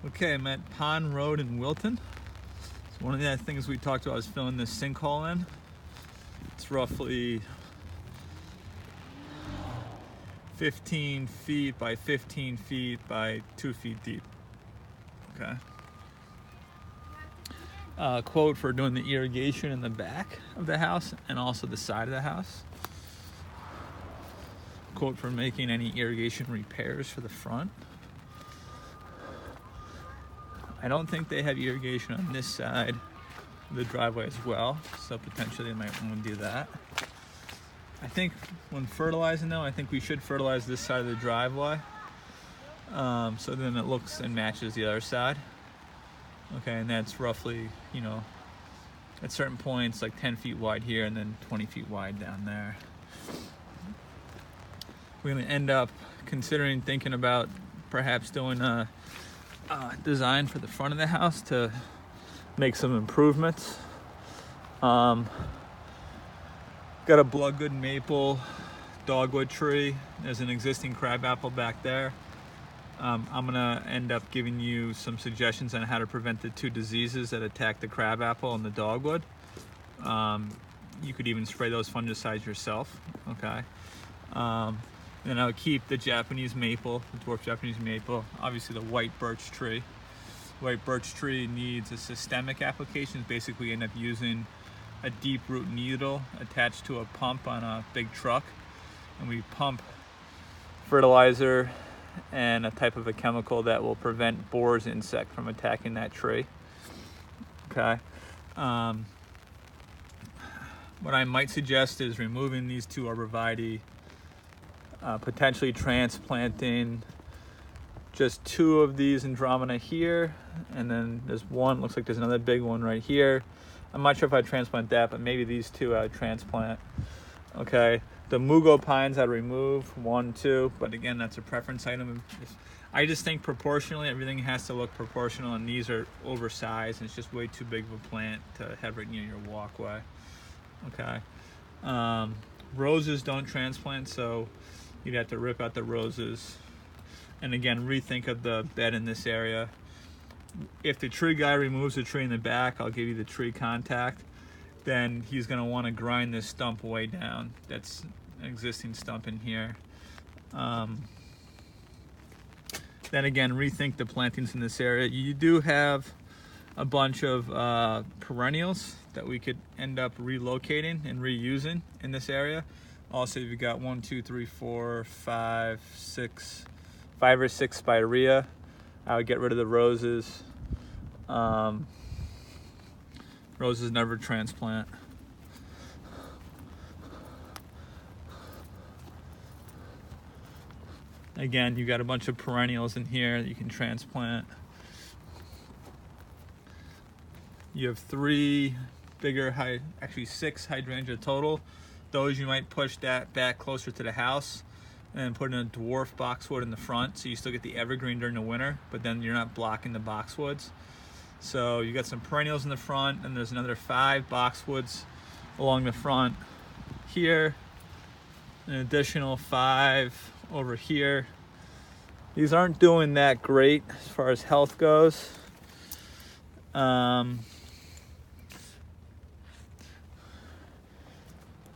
Okay, I'm at Pond Road in Wilton. So one of the things we talked about is filling this sinkhole in. It's roughly 15 feet by 15 feet by 2 feet deep. Okay. Quote for doing the irrigation in the back of the house and also the side of the house. Quote for making any irrigation repairs for the front. I don't think they have irrigation on this side of the driveway as well, so potentially they might want to do that. I think when fertilizing though, I think we should fertilize this side of the driveway, so then it looks and matches the other side. Okay, and that's roughly, at certain points like 10 feet wide here and then 20 feet wide down there. We're going to end up thinking about perhaps doing a design for the front of the house to make some improvements. Got a bloodgood maple dogwood tree. There's an existing crabapple back there. I'm gonna end up giving you some suggestions on how to prevent the two diseases that attack the crabapple and the dogwood. You could even spray those fungicides yourself, okay? Then I'll keep the Japanese maple, the dwarf Japanese maple, obviously the white birch tree. White birch tree needs a systemic application. Basically end up using a deep root needle attached to a pump on a big truck, and we pump fertilizer and a type of a chemical that will prevent borers insect from attacking that tree. Okay. What I might suggest is removing these two arborvitae, potentially transplanting just two of these Andromeda here, and then there's one, looks like there's another big one right here. I'm not sure if I'd transplant that, but maybe these two I would transplant. Okay, the Mugo pines I'd remove, 1, 2, but again, that's a preference item. I just think proportionally, everything has to look proportional, and these are oversized, and it's just way too big of a plant to have right near your walkway. Okay, roses don't transplant, so you'd have to rip out the roses. And again, rethink of the bed in this area. If the tree guy removes the tree in the back, I'll give you the tree contact. Then he's going to want to grind this stump way down. That's an existing stump in here. Then again, rethink the plantings in this area. You do have a bunch of perennials that we could end up relocating and reusing in this area. Also, you've got 1, 2, 3, 4, 5, 6, 5 or 6 spirea. I would get rid of the roses. Roses never transplant. Again, you got a bunch of perennials in here that you can transplant. You have 3 bigger, actually 6 hydrangea total. Those you might push that back closer to the house and put in a dwarf boxwood in the front, so you still get the evergreen during the winter, but then you're not blocking the boxwoods. So you got some perennials in the front, and there's another 5 boxwoods along the front here, an additional 5 over here. These aren't doing that great as far as health goes.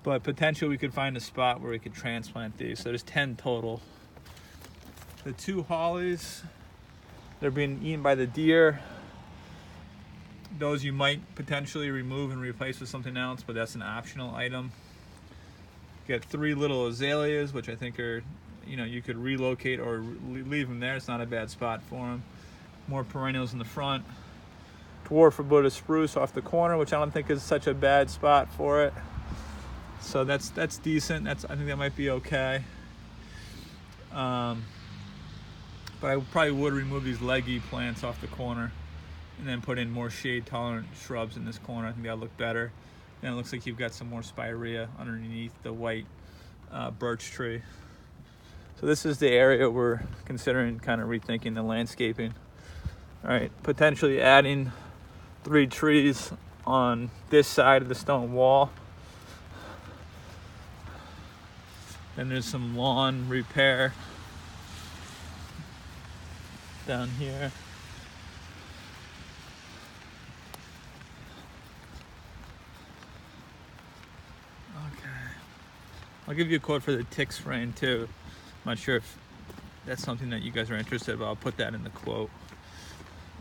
But potentially we could find a spot where we could transplant these. So there's 10 total. The 2 hollies, they're being eaten by the deer. Those you might potentially remove and replace with something else, but that's an optional item. You got 3 little azaleas, which I think are, you could relocate or leave them there. It's not a bad spot for them. More perennials in the front. Dwarf Buddha spruce off the corner, which I don't think is such a bad spot for it. So that's decent. I think that might be okay. But I probably would remove these leggy plants off the corner and then put in more shade tolerant shrubs in this corner. I think that'll look better. And it looks like you've got some more spirea underneath the white birch tree. So this is the area we're considering kind of rethinking the landscaping. All right, potentially adding 3 trees on this side of the stone wall. Then there's some lawn repair down here. I'll give you a quote for the tick spraying too. I'm not sure if that's something that you guys are interested in, but I'll put that in the quote.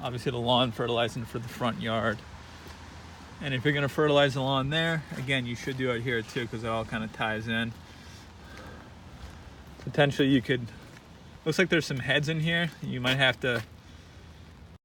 Obviously the lawn fertilizing for the front yard. And if you're gonna fertilize the lawn there, again, you should do it here too, because it all kind of ties in. Potentially you could, looks like there's some heads in here. You might have to